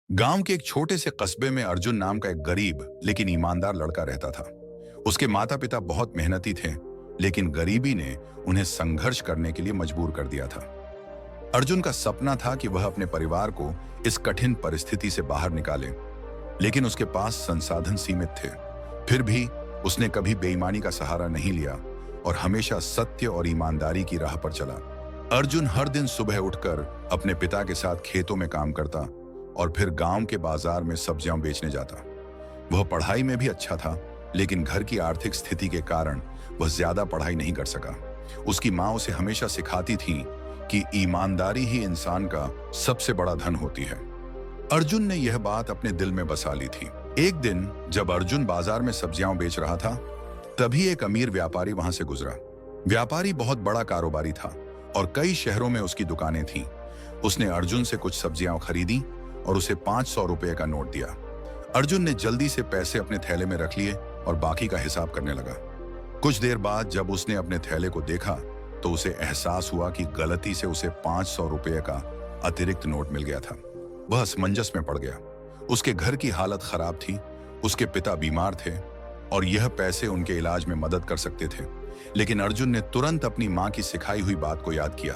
गांव के एक छोटे से कस्बे में अर्जुन नाम का एक गरीब लेकिन ईमानदार लड़का रहता था। उसके माता पिता बहुत मेहनती थे, लेकिन गरीबी ने उन्हें संघर्ष करने के लिए मजबूर कर दिया था। अर्जुन का सपना था कि वह अपने परिवार को इस कठिन परिस्थिति से बाहर निकाले, लेकिन उसके पास संसाधन सीमित थे। फिर भी उसने कभी बेईमानी का सहारा नहीं लिया और हमेशा सत्य और ईमानदारी की राह पर चला। अर्जुन हर दिन सुबह उठकर अपने पिता के साथ खेतों में काम करता और फिर गांव के बाजार में सब्जियां बेचने जाता। वह पढ़ाई में भी अच्छा था, लेकिन घर की आर्थिक स्थिति के कारण वह ज्यादा पढ़ाई नहीं कर सका। उसकी माँ उसे हमेशा सिखाती थी कि ईमानदारी ही इंसान का सबसे बड़ा धन होती है। अर्जुन ने यह बात अपने दिल में बसा ली थी। एक दिन जब अर्जुन बाजार में सब्जियां बेच रहा था, तभी एक अमीर व्यापारी वहां से गुजरा। व्यापारी बहुत बड़ा कारोबारी था और कई शहरों में उसकी दुकानें थीं। उसने अर्जुन से कुछ सब्जियां खरीदी और उसे 500 रुपए का नोट दिया। अर्जुन ने जल्दी से पैसे अपने थैले में रख लिए और बाकी का हिसाब करने लगा। कुछ देर बाद जब उसने अपने थैले को देखा तो उसे एहसास हुआ कि गलती से उसे 500 रुपए का अतिरिक्त नोट मिल गया था। वह असमंजस में पड़ गया। उसके घर की हालत खराब थी, उसके पिता बीमार थे और यह पैसे उनके इलाज में मदद कर सकते थे। लेकिन अर्जुन ने तुरंत अपनी माँ की सिखाई हुई बात को याद किया।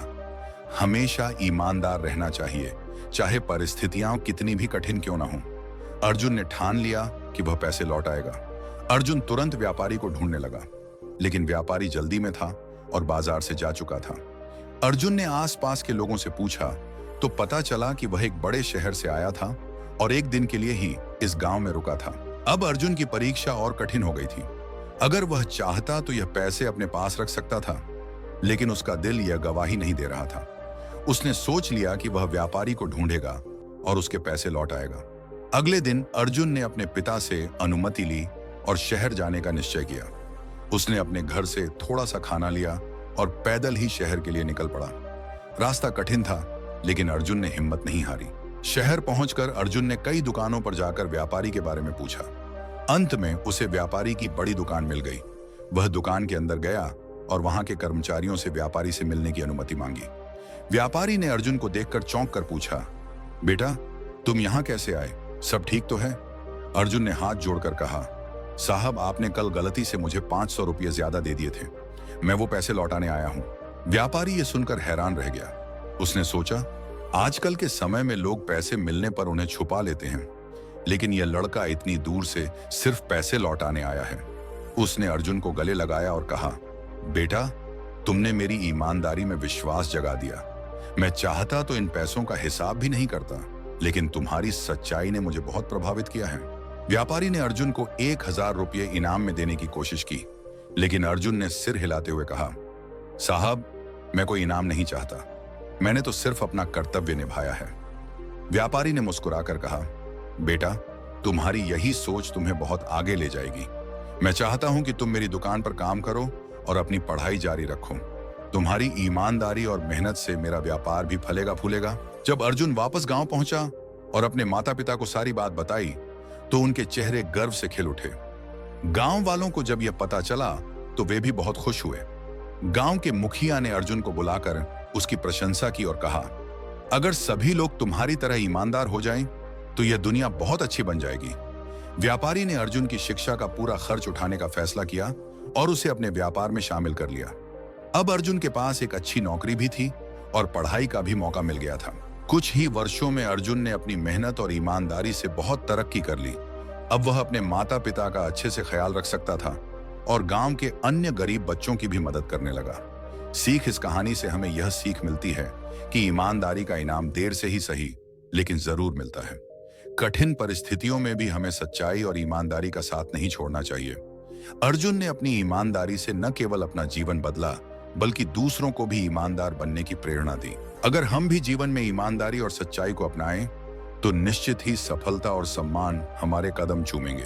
हमेशा ईमानदार रहना चाहिए, चाहे परिस्थितियां कितनी भी कठिन क्यों ना हो। अर्जुन ने ठान लिया कि वह पैसे लौट आएगा। अर्जुन तुरंत व्यापारी को ढूंढने लगा, लेकिन व्यापारी जल्दी में था और बाजार से जा चुका था। अर्जुन ने आसपास के लोगों से पूछा तो पता चला कि वह एक बड़े शहर से आया था और एक दिन के लिए ही इस गांव में रुका था। अब अर्जुन की परीक्षा और कठिन हो गई थी। अगर वह चाहता तो यह पैसे अपने पास रख सकता था, लेकिन उसका दिल यह गवाही नहीं दे रहा था। उसने सोच लिया कि वह व्यापारी को ढूंढेगा और उसके पैसे लौट आएगा। अगले दिन अर्जुन ने अपने पिता से अनुमति ली और शहर जाने का निश्चय किया। उसने अपने घर से थोड़ा सा खाना लिया और पैदल ही शहर के लिए निकल पड़ा। रास्ता कठिन था, लेकिन अर्जुन ने हिम्मत नहीं हारी। शहर पहुंचकर अर्जुन ने कई दुकानों पर जाकर व्यापारी के बारे में पूछा। अंत में उसे व्यापारी की बड़ी दुकान मिल गई। वह दुकान के अंदर गया और वहां के कर्मचारियों से व्यापारी से मिलने की अनुमति मांगी। व्यापारी ने अर्जुन को देखकर चौंक कर पूछा, बेटा तुम यहाँ कैसे आए, सब ठीक तो है? अर्जुन ने हाथ जोड़कर कहा, साहब आपने कल गलती से मुझे 500 रुपये ज्यादा दे दिए थे, मैं वो पैसे लौटाने आया हूँ। व्यापारी ये सुनकर हैरान रह गया। उसने सोचा, आजकल के समय में लोग पैसे मिलने पर उन्हें छुपा लेते हैं, लेकिन यह लड़का इतनी दूर से सिर्फ पैसे लौटाने आया है। उसने अर्जुन को गले लगाया और कहा, बेटा तुमने मेरी ईमानदारी में विश्वास जगा दिया। मैं चाहता तो इन पैसों का हिसाब भी नहीं करता, लेकिन तुम्हारी सच्चाई ने मुझे बहुत प्रभावित किया है। व्यापारी ने अर्जुन को 1000 रुपये इनाम में देने की कोशिश की, लेकिन अर्जुन ने सिर हिलाते हुए कहा, साहब मैं कोई इनाम नहीं चाहता, मैंने तो सिर्फ अपना कर्तव्य निभाया है। व्यापारी ने मुस्कुराकर कहा, बेटा तुम्हारी यही सोच तुम्हें बहुत आगे ले जाएगी। मैं चाहता हूं कि तुम मेरी दुकान पर काम करो और अपनी पढ़ाई जारी रखो। तुम्हारी ईमानदारी और मेहनत से मेरा व्यापार भी फलेगा फूलेगा। जब अर्जुन वापस गांव पहुंचा और अपने माता पिता को सारी बात बताई तो उनके चेहरे गर्व से खिल उठे। गांव वालों को जब यह पता चला तो वे भी बहुत खुश हुए। गांव के मुखिया ने अर्जुन को बुलाकर उसकी प्रशंसा की और कहा, अगर सभी लोग तुम्हारी तरह ईमानदार हो जाएं तो यह दुनिया बहुत अच्छी बन जाएगी। व्यापारी ने अर्जुन की शिक्षा का पूरा खर्च उठाने का फैसला किया और उसे अपने व्यापार में शामिल कर लिया। अब अर्जुन के पास एक अच्छी नौकरी भी थी और पढ़ाई का भी मौका मिल गया था। कुछ ही वर्षों में अर्जुन ने अपनी मेहनत और ईमानदारी से बहुत तरक्की कर ली। अब वह अपने माता पिता का अच्छे से ख्याल रख सकता था और गांव के अन्य गरीब बच्चों की भी मदद करने लगा। सीख इस कहानी से हमें यह सीख मिलती है कि ईमानदारी का इनाम देर से ही सही, लेकिन जरूर मिलता है। कठिन परिस्थितियों में भी हमें सच्चाई और ईमानदारी का साथ नहीं छोड़ना चाहिए। अर्जुन ने अपनी ईमानदारी से न केवल अपना जीवन बदला, बल्कि दूसरों को भी ईमानदार बनने की प्रेरणा दी। अगर हम भी जीवन में ईमानदारी और सच्चाई को अपनाएं, तो निश्चित ही सफलता और सम्मान हमारे कदम चूमेंगे।